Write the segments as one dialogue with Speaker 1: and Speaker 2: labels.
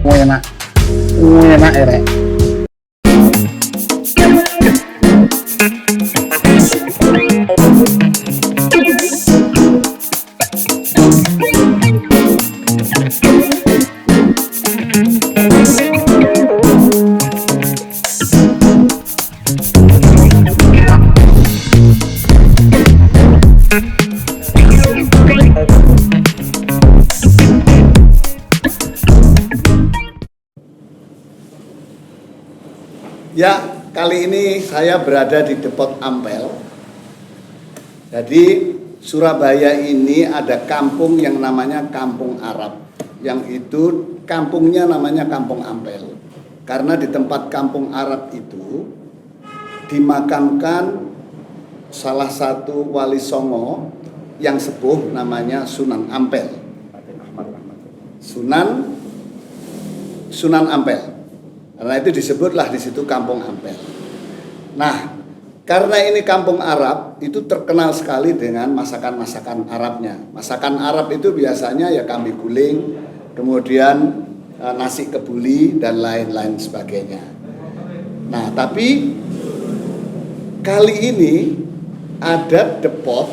Speaker 1: Enak, enak ya rek.
Speaker 2: Ya, kali ini saya berada di Depot Ampel. Jadi Surabaya ini ada kampung yang namanya Kampung Arab. Yang itu kampungnya namanya Kampung Ampel. Karena di tempat Kampung Arab itu dimakamkan salah satu wali songo yang sepuh namanya Sunan Ampel. Sunan Ampel. Karena itu disebutlah di situ Kampung Ampel. Nah, karena ini Kampung Arab, itu terkenal sekali dengan masakan-masakan Arabnya. Masakan Arab itu biasanya ya kambing guling, kemudian nasi kebuli dan lain-lain sebagainya. Nah, tapi kali ini ada Depot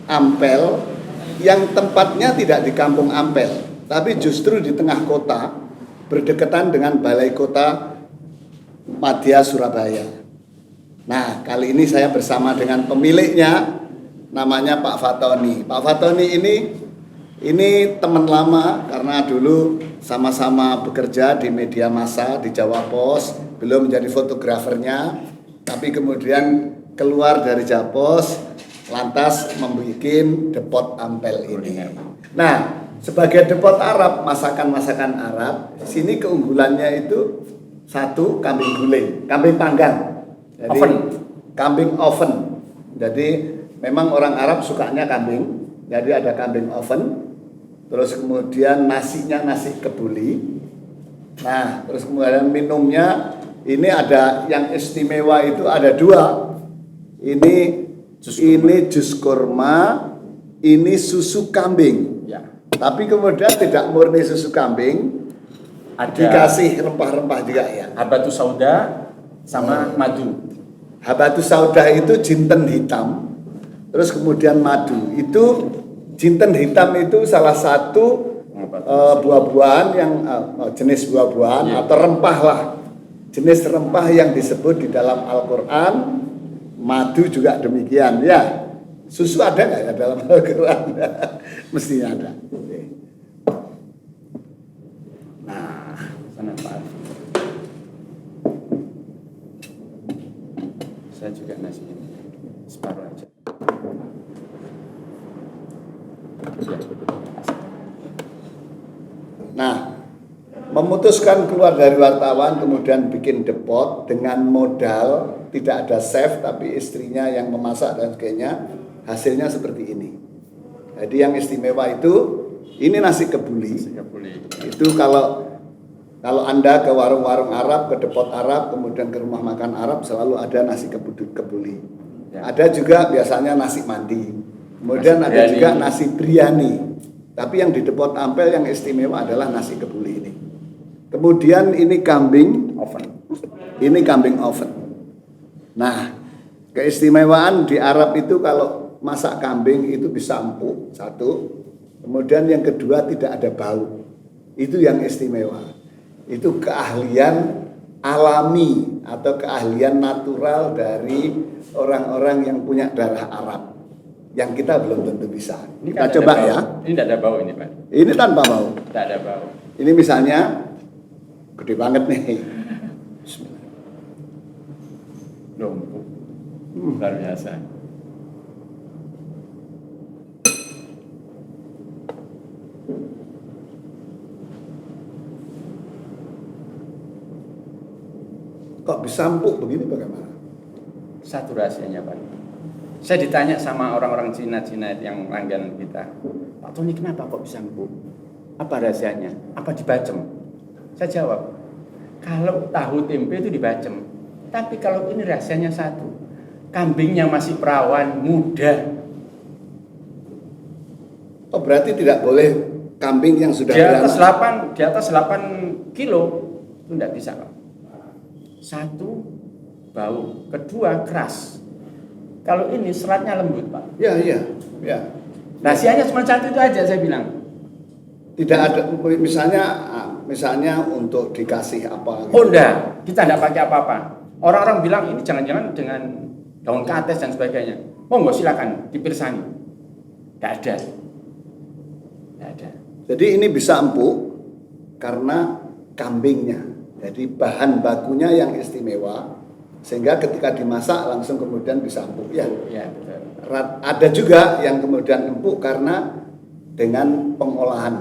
Speaker 2: Ampel yang tempatnya tidak di Kampung Ampel, tapi justru di tengah kota, berdekatan dengan Balai Kota Madya Surabaya. Nah, kali ini saya bersama dengan pemiliknya, namanya Pak Fatoni. Pak Fatoni ini teman lama karena dulu sama-sama bekerja di media massa di Jawa Pos, belum menjadi fotografernya, tapi kemudian keluar dari Jawa Pos, lantas membuat Depot Ampel ini. Nah, sebagai Depot Arab, masakan-masakan Arab, sini keunggulannya itu satu, kambing guling, kambing panggang. Jadi oven. Kambing oven. Jadi memang orang Arab sukanya kambing. Jadi ada kambing oven. Terus kemudian nasinya nasi kebuli. Nah, terus kemudian minumnya ini ada yang istimewa itu ada dua. Ini jus kurma, ini susu kambing.
Speaker 3: Ya.
Speaker 2: Tapi kemudian tidak murni susu kambing, dikasih rempah-rempah juga ya.
Speaker 3: Habatus sauda sama madu.
Speaker 2: Habatus sauda itu jinten hitam, terus kemudian madu. Itu jinten hitam itu salah satu buah-buahan yang jenis buah-buahan
Speaker 3: ya,
Speaker 2: atau rempah lah. Jenis rempah yang disebut di dalam Al-Quran. Madu juga demikian ya. Susu ada nggak ya dalam Al-Quran? Mestinya ada. Nah,
Speaker 3: Sana Pak. Saya juga nasi ini separuh aja. Ya.
Speaker 2: Nah, memutuskan keluar dari wartawan kemudian bikin depot dengan modal tidak ada chef tapi istrinya yang memasak dan sebagainya. Hasilnya seperti ini. Jadi yang istimewa itu ini nasi kebuli. Itu kalau Anda ke warung-warung Arab, ke depot Arab, kemudian ke rumah makan Arab selalu ada nasi kebuli. Ya. Ada juga biasanya nasi mandi. Kemudian nasi ada biryani. Juga nasi biryani. Tapi yang di Depot Ampel yang istimewa adalah nasi kebuli ini. Kemudian ini kambing oven. Ini kambing oven. Nah, keistimewaan di Arab itu kalau masak kambing itu bisa empuk, satu. Kemudian yang kedua tidak ada bau. Itu yang istimewa. Itu keahlian alami atau keahlian natural dari orang-orang yang punya darah Arab. Yang kita belum tentu bisa. Kita coba ya.
Speaker 3: Ini tidak ada bau ini Pak.
Speaker 2: Ini tanpa bau.
Speaker 3: Tidak ada bau.
Speaker 2: Ini misalnya gede banget nih.
Speaker 3: Bismillah. Empuk. Luar biasa.
Speaker 2: Kok bisa empuk begini bagaimana?
Speaker 3: Satu rahasianya Pak. Saya ditanya sama orang-orang Cina-Cina yang langganan kita, Pak Tony kenapa kok bisa empuk? Apa rahasianya? Apa dibacem? Saya jawab, kalau tahu tempe itu dibacem. Tapi kalau ini rahasianya satu, kambingnya masih perawan, muda.
Speaker 2: Oh berarti tidak boleh kambing yang sudah
Speaker 3: di atas 8 kilo itu tidak bisa. Satu, bau. Kedua, keras. Kalau ini seratnya lembut, Pak.
Speaker 2: Ya.
Speaker 3: Rahasianya cuma satu itu aja saya bilang.
Speaker 2: Tidak ada misalnya untuk dikasih apa?
Speaker 3: Oh enggak, kita tidak pakai apa-apa. Orang-orang bilang ini jangan-jangan dengan daun kates dan sebagainya. Oh enggak, silakan dipirsani. Tidak ada.
Speaker 2: Jadi ini bisa empuk karena kambingnya. Jadi bahan bakunya yang istimewa sehingga ketika dimasak langsung kemudian bisa empuk ya.
Speaker 3: Iya, betul.
Speaker 2: Ada juga yang kemudian empuk karena dengan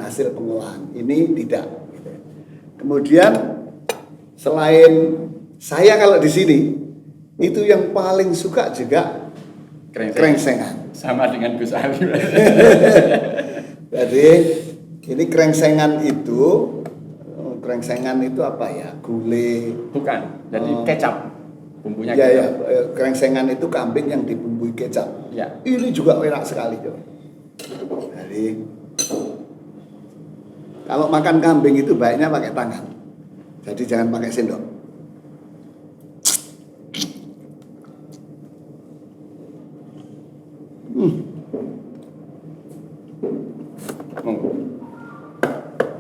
Speaker 2: hasil pengolahan. Ini tidak. Kemudian selain saya kalau di sini itu yang paling suka juga krengsengan.
Speaker 3: Sama dengan Gus Abi.
Speaker 2: Jadi ini krengsengan itu apa ya? Gulai.
Speaker 3: Bukan, jadi kecap. Bumbunya
Speaker 2: ya,
Speaker 3: kecap.
Speaker 2: ya, krengsengan itu kambing yang dibumbui kecap.
Speaker 3: Ya.
Speaker 2: Ini juga enak sekali. Jadi kalau makan kambing itu baiknya pakai tangan. Jadi jangan pakai sendok.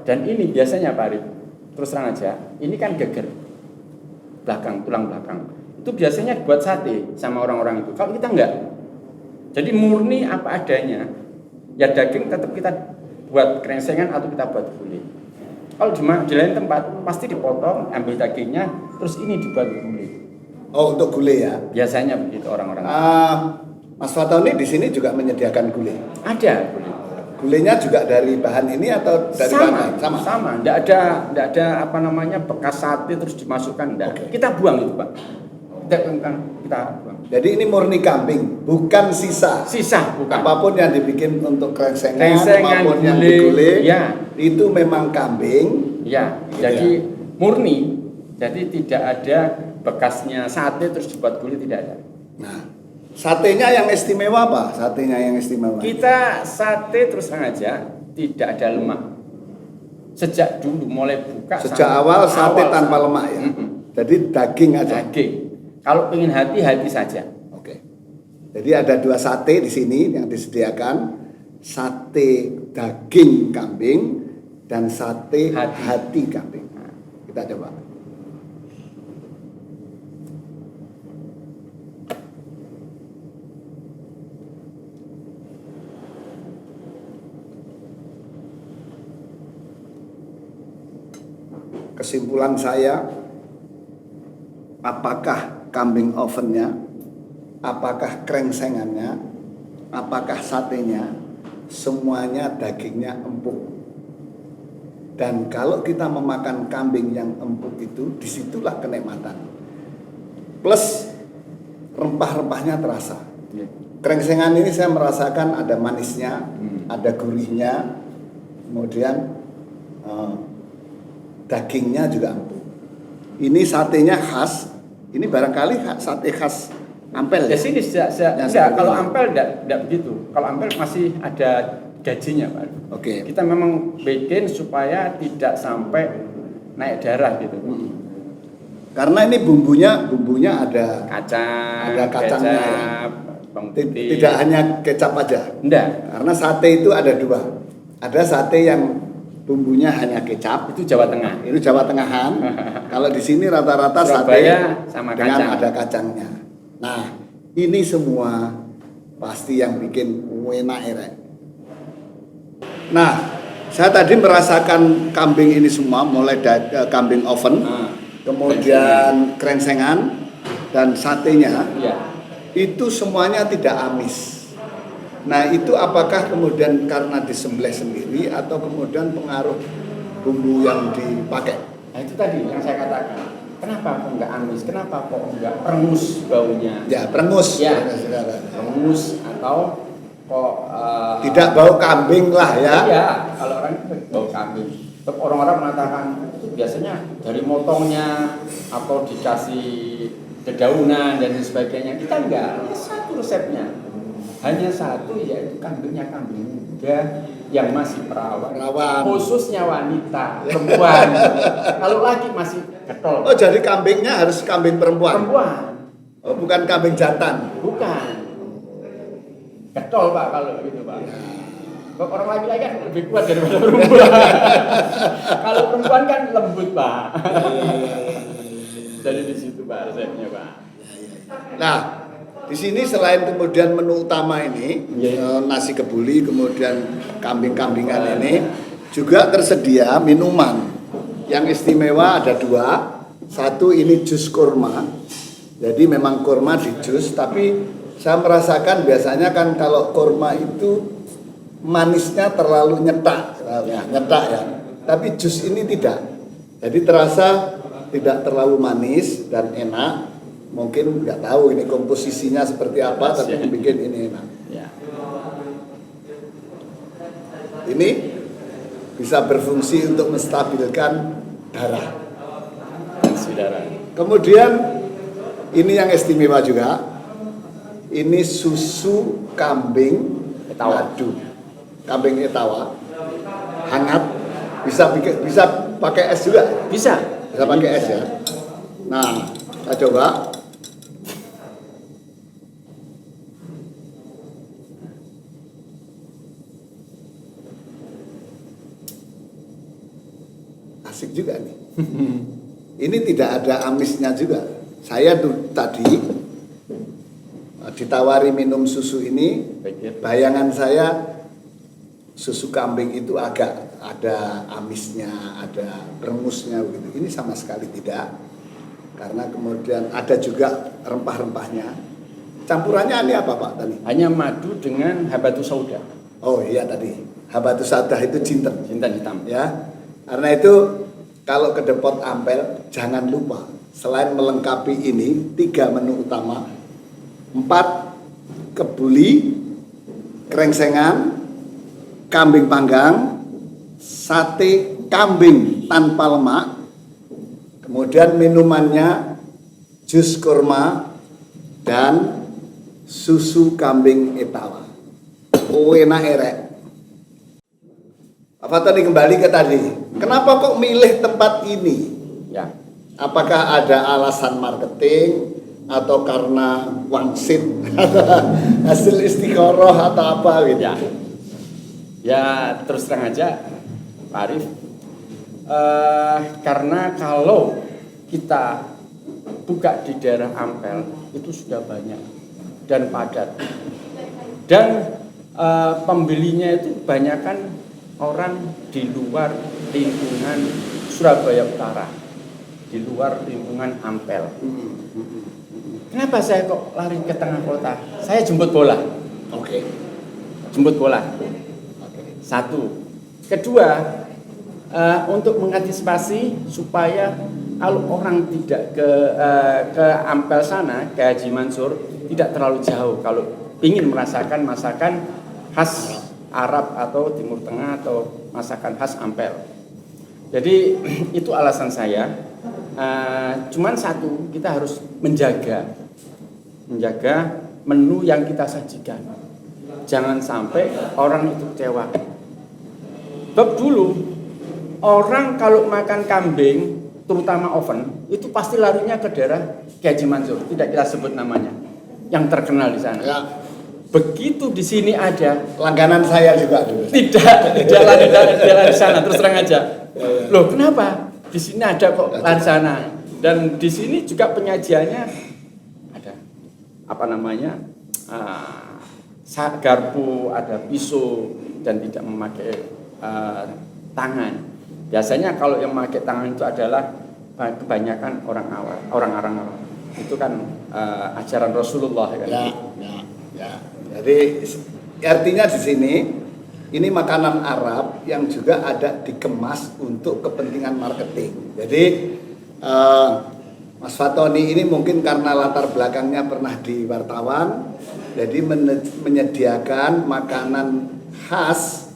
Speaker 3: Dan ini biasanya Pak Arif, terus terang aja, ini kan geger belakang, tulang belakang. Itu biasanya dibuat sate sama orang-orang itu. Kalau kita enggak. Jadi murni apa adanya. Ya daging tetap kita buat krengsengan atau kita buat gulai. Kalau di lain tempat pasti dipotong, ambil dagingnya, terus ini dibuat gulai.
Speaker 2: Oh, untuk gulai ya?
Speaker 3: Biasanya begitu orang-orang.
Speaker 2: Mas Fatoni di sini juga menyediakan gulai.
Speaker 3: Ada gulai.
Speaker 2: Gulainya juga dari bahan ini atau dari bahan lain?
Speaker 3: Sama. Nggak ada apa namanya bekas sate terus dimasukkan. Okay. Kita buang itu Pak. Kita buang.
Speaker 2: Jadi ini murni kambing, bukan sisa.
Speaker 3: Sisa, bukan.
Speaker 2: Apapun yang dibikin untuk krengsengan maupun yang digulai,
Speaker 3: ya.
Speaker 2: Itu memang kambing.
Speaker 3: Ya, jadi murni. Jadi tidak ada bekasnya sate terus dibuat gulai, tidak ada.
Speaker 2: Nah, satenya yang istimewa apa? Satenya yang istimewa.
Speaker 3: Kita sate terus aja tidak ada lemak. Sejak dulu mulai buka.
Speaker 2: Sejak awal sate tanpa lemak ya. Jadi daging aja.
Speaker 3: Daging. Kalau ingin hati saja.
Speaker 2: Oke. Jadi ada 2 sate di sini yang disediakan. Sate daging kambing dan sate hati kambing. Kita coba. Kesimpulan saya, apakah kambing ovennya, apakah krengsengannya, apakah satenya, semuanya dagingnya empuk. Dan kalau kita memakan kambing yang empuk itu, disitulah kenikmatan. Plus rempah-rempahnya terasa. Krengsengan ini saya merasakan ada manisnya, ada gurihnya, kemudian dagingnya juga empuk. Ini satenya khas. Ini barangkali sate khas Ampel.
Speaker 3: Ya sini enggak, kalau Ampel enggak begitu. Kalau Ampel masih ada gajinya, Pak.
Speaker 2: Oke.
Speaker 3: Kita memang bikin supaya tidak sampai naik darah gitu.
Speaker 2: Karena ini bumbunya ada
Speaker 3: kacang,
Speaker 2: kacangnya.
Speaker 3: Kecap, bawang putih.
Speaker 2: Tidak hanya kecap aja.
Speaker 3: Enggak.
Speaker 2: Karena sate itu ada 2. Ada sate yang bumbunya hanya kecap,
Speaker 3: itu Jawa Tengah.
Speaker 2: Itu Jawa Tengahan. Kalau di sini rata-rata sate
Speaker 3: sama
Speaker 2: dengan
Speaker 3: kacang.
Speaker 2: ada kacangnya. Nah, ini semua pasti yang bikin enak ya. Nah, saya tadi merasakan kambing ini semua, mulai dari kambing oven, kemudian krengsengan dan satenya.
Speaker 3: Ya.
Speaker 2: Itu semuanya tidak amis. Nah, itu apakah kemudian karena disembelih sendiri atau kemudian pengaruh bumbu yang dipakai?
Speaker 3: Nah, itu tadi yang saya katakan. Kenapa kok enggak amis? Kenapa kok enggak perengus baunya?
Speaker 2: Ya, perengus.
Speaker 3: Ya, perengus atau kok
Speaker 2: tidak bau kambing lah ya.
Speaker 3: Iya, kalau orang itu bau kambing. Orang-orang mengatakan itu biasanya dari motongnya atau dikasih dedaunan dan sebagainya. Kita enggak, hanya satu resepnya. Hanya satu, yaitu kambingnya kambing muda yang masih perawan,
Speaker 2: Perawan.
Speaker 3: khususnya wanita, perempuan. Kalau laki masih getol.
Speaker 2: Oh, jadi kambingnya harus kambing perempuan?
Speaker 3: Perempuan.
Speaker 2: Oh, bukan kambing jantan?
Speaker 3: Bukan. Getol Pak kalau gitu Pak. Kok orang laki-laki kan lebih kuat daripada perempuan. Kalau perempuan kan lembut Pak. Jadi di situ Pak resepnya Pak.
Speaker 2: Nah, di sini selain kemudian menu utama ini, nasi kebuli, kemudian kambing-kambingan ini, juga tersedia minuman. Yang istimewa ada 2. Satu ini jus kurma. Jadi memang kurma di jus, tapi saya merasakan biasanya kan kalau kurma itu manisnya terlalu nyetak ya. Tapi jus ini tidak. Jadi terasa tidak terlalu manis dan enak. Mungkin nggak tahu ini komposisinya seperti apa, tapi bikin ini enak.
Speaker 3: Ya.
Speaker 2: Ini bisa berfungsi untuk menstabilkan darah.
Speaker 3: Tensi darah.
Speaker 2: Kemudian ini yang istimewa juga. Ini susu kambing
Speaker 3: Etawa.
Speaker 2: madu. Kambing etawa. Hangat. Bisa pakai es juga.
Speaker 3: Bisa.
Speaker 2: Bisa pakai es ya. Nah, kita coba. Asik juga nih. Ini tidak ada amisnya juga. Saya tadi ditawari minum susu ini, bayangan saya susu kambing itu agak ada amisnya, ada rengusnya begitu. Ini sama sekali tidak. Karena kemudian ada juga rempah-rempahnya. Campurannya ini apa Pak tadi?
Speaker 3: Hanya madu dengan habatus sauda.
Speaker 2: Oh iya tadi. Habatus sauda itu jinten.
Speaker 3: Jinten hitam.
Speaker 2: Ya. Karena itu kalau ke Depot Ampel jangan lupa selain melengkapi ini 3 menu utama, 4 kebuli, krengsengan, kambing panggang, sate kambing tanpa lemak, kemudian minumannya jus kurma dan susu kambing etawa. Enak erek. Apa tadi kembali ke tadi? Kenapa kok milih tempat ini?
Speaker 3: Ya.
Speaker 2: Apakah ada alasan marketing atau karena wangsit hasil istiqoroh atau apa gitu?
Speaker 3: Ya. Ya terus terang aja Pak Arief, karena kalau kita buka di daerah Ampel itu sudah banyak dan padat, dan pembelinya itu kebanyakan orang di luar lingkungan Surabaya Utara, di luar lingkungan Ampel. Kenapa saya kok lari ke tengah kota? Saya jemput bola.
Speaker 2: Oke.
Speaker 3: Jemput bola.
Speaker 2: Oke.
Speaker 3: 1. Kedua, untuk mengantisipasi supaya kalau orang tidak ke Ampel sana, ke Haji Mansur, tidak terlalu jauh. Kalau ingin merasakan masakan khas Arab atau Timur Tengah atau masakan khas Ampel. Jadi itu alasan saya. Cuman 1, kita harus menjaga menu yang kita sajikan. Jangan sampai orang itu kecewa. Sebab dulu orang kalau makan kambing, terutama oven, itu pasti larinya ke daerah Haji Mansur. Tidak kita sebut namanya, yang terkenal di sana.
Speaker 2: Ya.
Speaker 3: Begitu di sini ada,
Speaker 2: Langganan saya juga dulu.
Speaker 3: tidak jalan di sana, terus terang aja. Loh kenapa? Di sini ada kok lari sana. Dan di sini juga penyajiannya ada apa namanya, garpu, ada pisau, dan tidak memakai tangan. Biasanya kalau yang memakai tangan itu adalah kebanyakan orang awam. Itu kan ajaran Rasulullah kan.
Speaker 2: Ya. Jadi artinya di sini ini makanan Arab yang juga ada dikemas untuk kepentingan marketing. Jadi Mas Fatoni ini mungkin karena latar belakangnya pernah di wartawan, jadi menyediakan makanan khas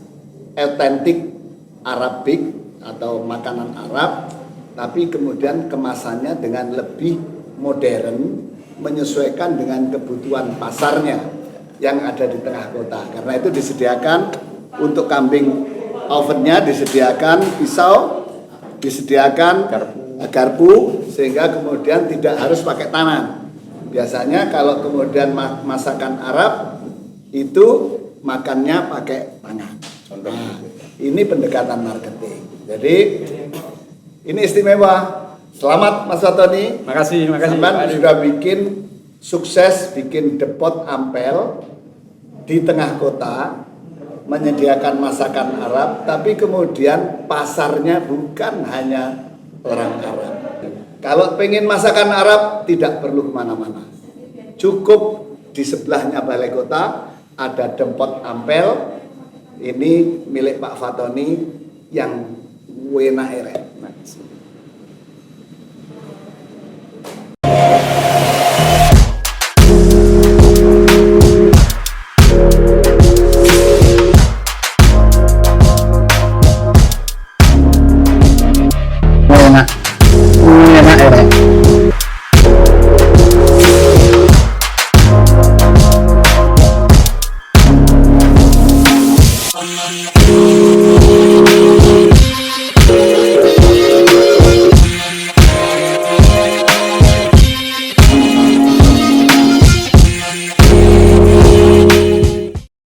Speaker 2: autentik Arabik atau makanan Arab, tapi kemudian kemasannya dengan lebih modern, menyesuaikan dengan kebutuhan pasarnya yang ada di tengah kota. Karena itu disediakan Untuk kambing ovennya disediakan pisau, disediakan garpu, sehingga kemudian tidak harus pakai tangan. Biasanya kalau kemudian masakan Arab itu makannya pakai tangan. Nah, ini pendekatan marketing. Jadi ini istimewa. Selamat Mas Fatoni.
Speaker 3: Makasih.
Speaker 2: Sampai sudah bikin sukses, bikin depot ampel di tengah kota, menyediakan masakan Arab, tapi kemudian pasarnya bukan hanya orang Arab. Kalau pengen masakan Arab tidak perlu kemana-mana, cukup di sebelahnya balai kota ada depot ampel. Ini milik Pak Fatoni yang Wena Eret.